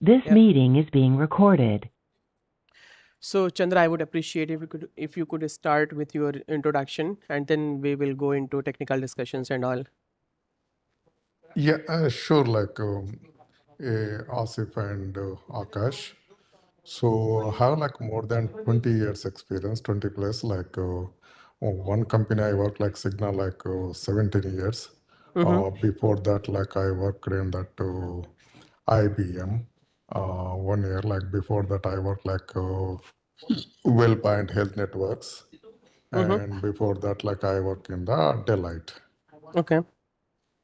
This Yeah. meeting is being recorded. So Chandra, I would appreciate if you could start with your introduction, and then we will go into technical discussions and all. Yeah, sure. Asif and Akash. So I have like more than 20 years experience, 20 plus. One company I worked like Signal 17 years. Mm-hmm. Before that, like I worked in that IBM 1 year. Like before that, I worked Wellpoint Health Networks, Mm-hmm. and before that, like I work in the Deloitte. Okay.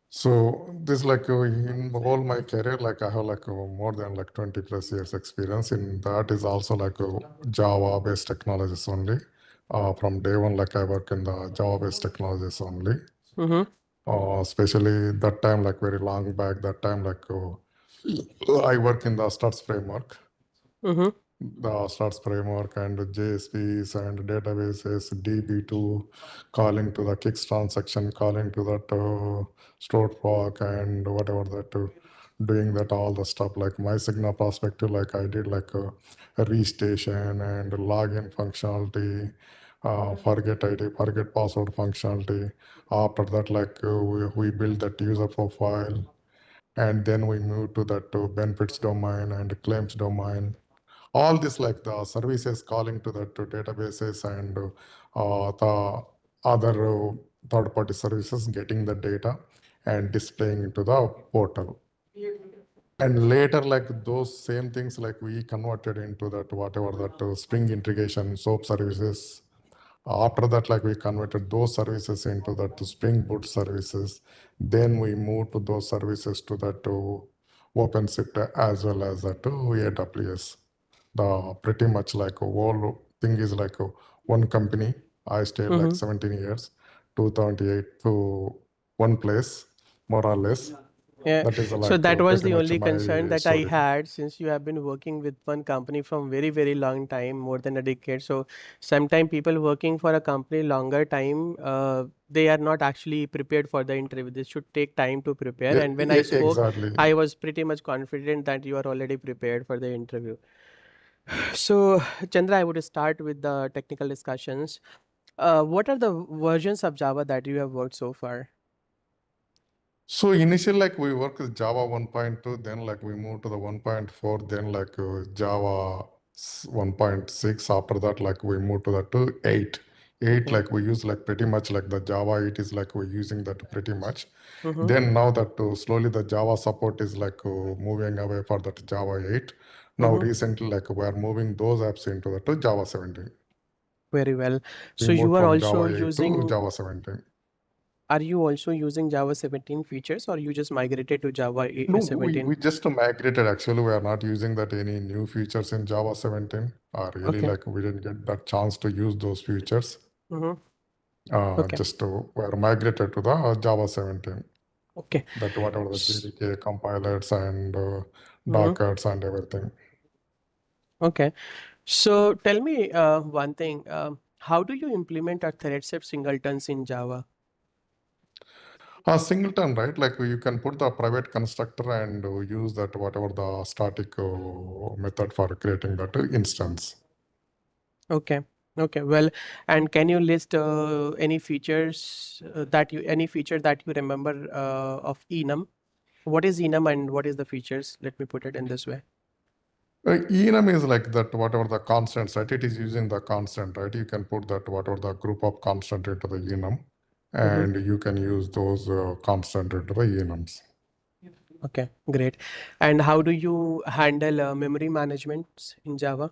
So this in all my career, like I have more than like 20 plus years experience in that is also Java based technologies only. From day one, like I work in the Java based technologies only. Mm-hmm. Especially that time, like very long back, that time I work in the Struts framework, Mm-hmm. the Struts framework and JSPs and databases, DB2, calling to the Kicks transaction, calling to that stored proc and whatever that, doing that all the stuff. Like my Sigma perspective, like I did a restation and login functionality, forget ID, forget password functionality. After that, we build that user profile, and then we move to that benefits domain and claims domain. All this like the services calling to the to databases and the other third-party services getting the data and displaying into the portal. And later, like those same things, like we converted into that whatever that Spring integration soap services. After that, like we converted those services into that Spring Boot services. Then we moved to those services to that to OpenShift as well as that to AWS. The pretty much like a whole thing is one company. I stayed like Mm-hmm. 17 years, 278 to one place, more or less. Yeah. That is So that was pretty the much only concern my that I story. had, since you have been working with one company from very, very long time, more than a decade. So sometimes people working for a company longer time, they are not actually prepared for the interview. They should take time to prepare. And when I spoke, Exactly. I was pretty much confident that you are already prepared for the interview. So Chandra, I would start with the technical discussions. What are the versions of Java that you have worked so far? So initially, like we work with Java 1.2, then like we move to the 1.4, then Java 1.6. After that, like we move to the 8. 8, Okay. like we use like pretty much like the Java 8 is like we're using that pretty much. Mm-hmm. Then now that slowly the Java support is moving away for that Java 8. Now Mm-hmm. recently, like we are moving those apps into the to Java 17. Very well. We So you moved are from also Java 8 to using, Java 17. are you also using Java 17 features, or you just migrated to Java No, 17? we just migrated. Actually, we are not using that any new features in Java 17. Really, Okay. like we didn't get that chance to use those features. Mm-hmm. Okay. We are migrated to the Java 17. Okay. That whatever the S- JDK compilers and Mm-hmm. Dockers and everything. Okay. So tell me one thing. How do you implement a thread set singletons in Java? A singleton, right? Like you can put the private constructor and use that whatever the static method for creating that instance. Okay. Okay. Well, and can you list any features any feature that you remember of enum? What is enum and what is the features? Let me put it in this way. Enum is like that, whatever the constants, right? It is using the constant, right? You can put that, whatever the group of constant into the enum, Mm-hmm. and you can use those constant into the enums. Okay, great. And how do you handle memory management in Java?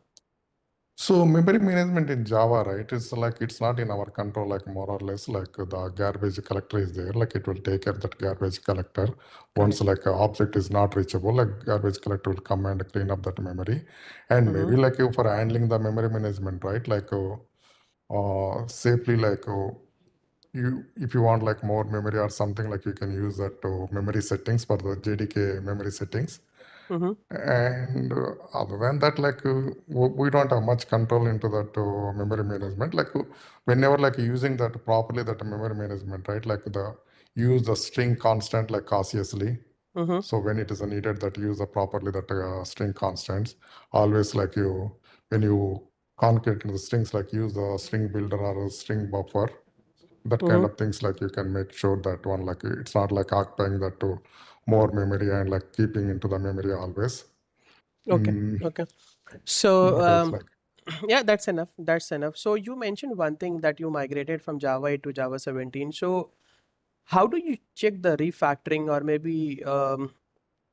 So memory management in Java, right? It's like it's not in our control, like more or less, like the garbage collector is there, like it will take care of that garbage collector. Once Correct. like an object is not reachable, like garbage collector will come and clean up that memory. And Mm-hmm. maybe like you for handling the memory management, right? Safely you if you want like more memory or something, like you can use that memory settings for the JDK memory settings. Mm-hmm. And other than that, we don't have much control into that memory management. Whenever like using that properly, that memory management, right? Like the use the string constant like cautiously. Mm-hmm. So when it is needed that use the properly that string constants, always like you when you concrete the strings like use the string builder or a string buffer, that kind Mm-hmm. of things like you can make sure that one like it's not like occupying that to more memory and like keeping into the memory always. Okay. Mm, Okay. So, what else like? yeah, that's enough. That's enough. So you mentioned one thing that you migrated from Java 8 to Java 17. So how do you check the refactoring, or maybe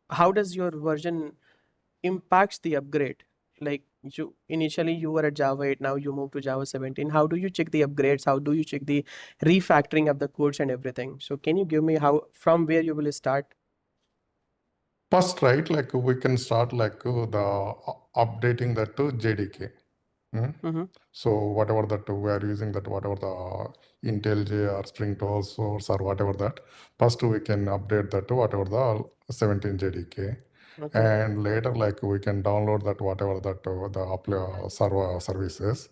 how does your version impacts the upgrade? Like you initially you were at Java 8, now you move to Java 17. How do you check the upgrades? How do you check the refactoring of the codes and everything? So can you give me how from where you will start? First, right, like we can start like the updating that to JDK. Mm. Mm-hmm. So whatever that we are using that whatever the IntelliJ or Spring Tool source or whatever that, first we can update that to whatever the 17 JDK. Okay. And later like we can download that whatever that the server services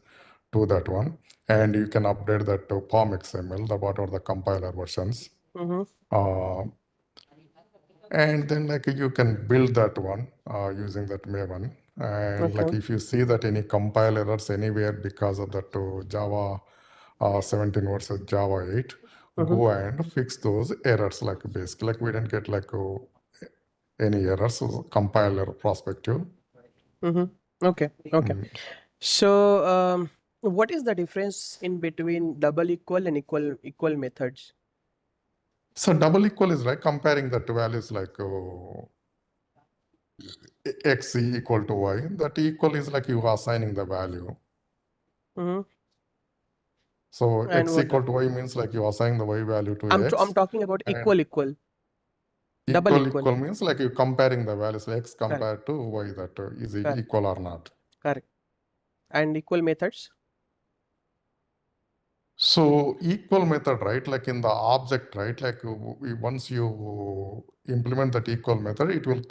to that one. And you can update that to POM XML, the whatever the compiler versions. Mm-hmm. Uh, and then like you can build that one using that Maven. And like Okay. if you see that any compile errors anywhere because of that Java 17 versus Java 8, Mm-hmm. go and fix those errors like basically like we didn't get like any errors compiler perspective. Mm-hmm. Okay. Okay. Mm. So what is the difference in between double equal and equal methods? So double equal is right comparing the two values like x equal to y. That equal is like you are assigning the value. Mm-hmm. So And x what equal to y means like you assign the y value to I'm x, talking about and equal, double equal equal. equal means like you comparing the values x Correct. compared to y that is it Correct. equal or not. Correct. And equal methods. So equal method, right? Like in the object, right? Like once you implement that equal method, it will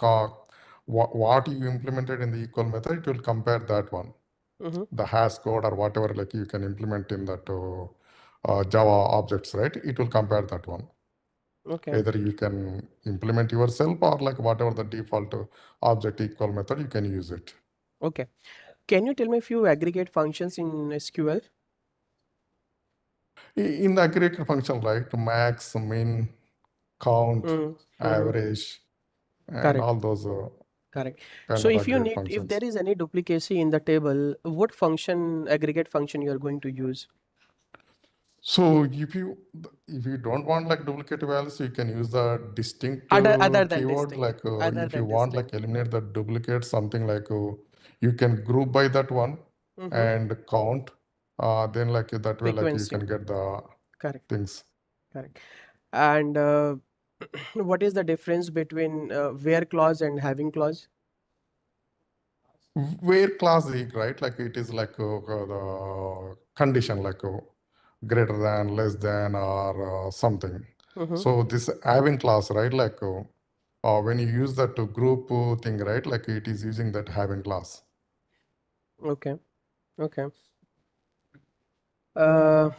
what you implemented in the equal method, it will compare that one, Mm-hmm. the hash code or whatever like you can implement in that Java objects, right? It will compare that one. Okay. Either you can implement yourself or like whatever the default object equal method, you can use it. Okay. Can you tell me a few aggregate functions in SQL? In the aggregate function, right? Max, min, count, Mm-hmm. average, and Correct. all those Correct. kind So of if you aggregate need, if functions. there is any duplicacy in the table, what function, aggregate function you are going to use? So if you don't want like duplicate values, you can use the Other distinctive than keyword. distinct. Like Other if you than want distinct. like eliminate the duplicate, something like you can group by that one Mm-hmm. and count. Then like that way like you Frequency. can get the Correct. things. Correct. And what is the difference between where clause and having clause? Where class is right? Like it is like the condition like greater than, less than, or something. Mm-hmm. So this having class, right? Like when you use that to group thing, right? Like it is using that having class. Okay. Okay. Uh,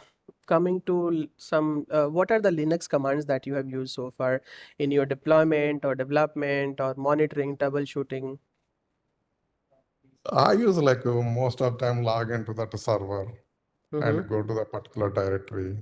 Coming to some, what are the Linux commands that you have used so far in your deployment or development or monitoring, troubleshooting? I use like most of time log into that server Mm-hmm. and go to the particular directory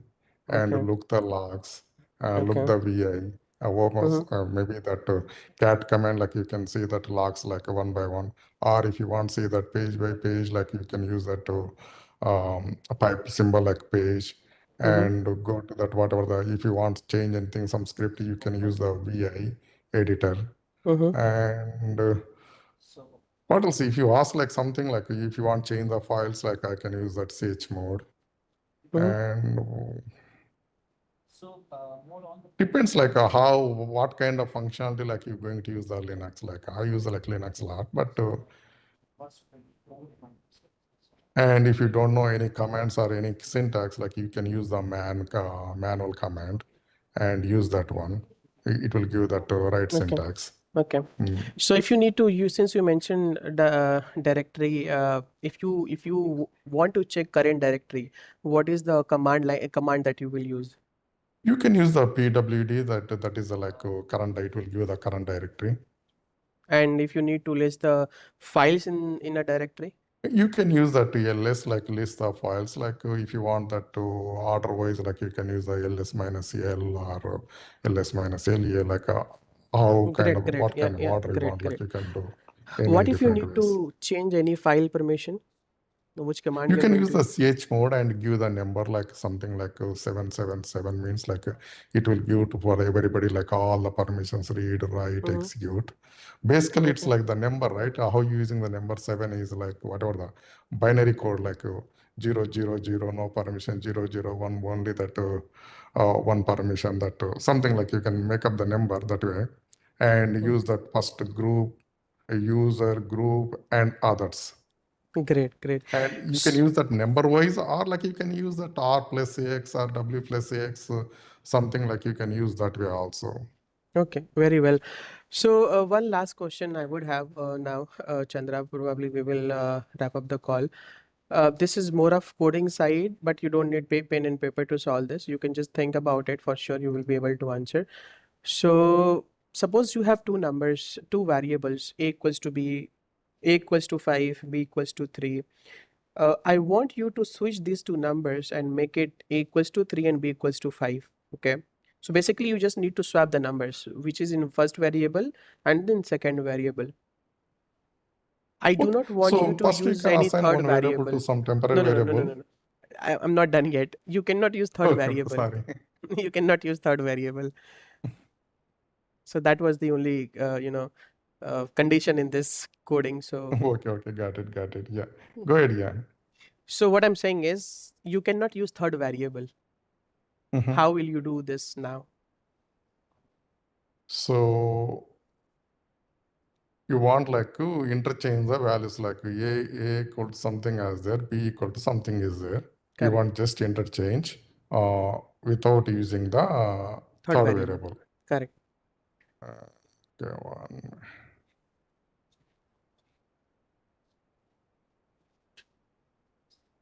and Okay. look the logs, look Okay. the VI, almost, Mm-hmm. maybe that cat command, like you can see that logs like one by one. Or if you want to see that page by page, like you can use that to a pipe symbol like page Mm-hmm. and go to that whatever the, if you want to change anything, some script, you can use the VI editor. Mm-hmm. And what else? If you ask like something like if you want to change the files, like I can use that ch mode. Mm-hmm. And depends like how what kind of functionality like you're going to use the Linux. Like I use like Linux a lot, but and if you don't know any commands or any syntax, like you can use the manual command and use that one. It will give that right Okay. syntax. Okay. Mm. So if you need to use, since you mentioned the directory, if you want to check current directory, what is the command line command that you will use? You can use the PWD, that is like current, it will give the current directory. And if you need to list the files in a directory? You can use that ls, like list the files, like if you want that to order wise, like you can use the ls minus l or ls minus lea, like how kind Great, of, great. what Yeah, kind of yeah, order you great, want, like great. you can do any What if you different need ways. to change any file permission? Which command You you're can going use to the use? ch mode and give the number like something like 777 means like it will give to for everybody like all the permissions, read, write, Mm-hmm. execute. Basically, it's Okay. like the number, right? How you using the number 7 is like whatever the binary code, like 000, no permission, 001 only that one permission, that something like you can make up the number that way and Mm. use that first group, user group, and others. Great, great. And you can S- use that number wise, or like you can use that R plus X or W plus X, something like you can use that way also. Okay, very well. So, one last question I would have now, Chandra. Probably we will wrap up the call. This is more of coding side, but you don't need pen and paper to solve this. You can just think about it. For sure, you will be able to answer. So, suppose you have two numbers, two variables, a equals to b, a equals to 5, b equals to 3. I want you to switch these two numbers and make it a equals to 3 and b equals to 5. Okay. So basically, you just need to swap the numbers, which is in first variable and then second variable. I do Okay. not want you So to first you use can any assign third one variable to variable. some temporary No, no, no, no, no, variable. no, no. I'm not done yet. You cannot use third Okay, okay, variable. sorry. You cannot use third variable. So that was the only, condition in this coding. So, Okay, okay, got it. Yeah. Go ahead, yeah. so what I'm saying is you cannot use third variable. Mhm. How will you do this now? So you want like to interchange the values, like a equal to something as there, b equal to something is there. You Correct. want just interchange without using the Third third variable. variable. Correct. Okay, one.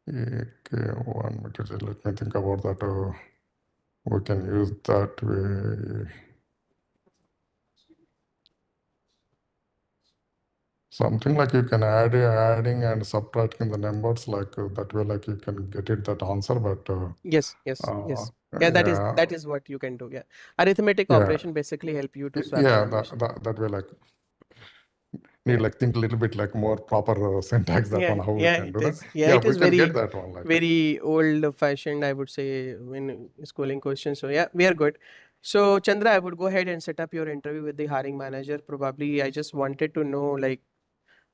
Okay, one minute. Let me think about that. We can use that way. Something like you can adding and subtracting the numbers, like that way, like you can get it that answer. But Yes, yes, uh, yes. Yeah, that is yeah, that is what you can do. Yeah. Arithmetic yeah, operation basically help you to swap the yeah, numbers. that way, like need Yeah. like think a little bit like more proper syntax, that one Yeah, how we yeah, can it do that. is. Yeah, Yeah, it we is can get very, that one, like very old fashioned, I would say, when schooling questions. So yeah, we are good. So Chandra, I would go ahead and set up your interview with the hiring manager. Probably I just wanted to know, like,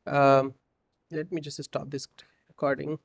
um, let me just stop this recording.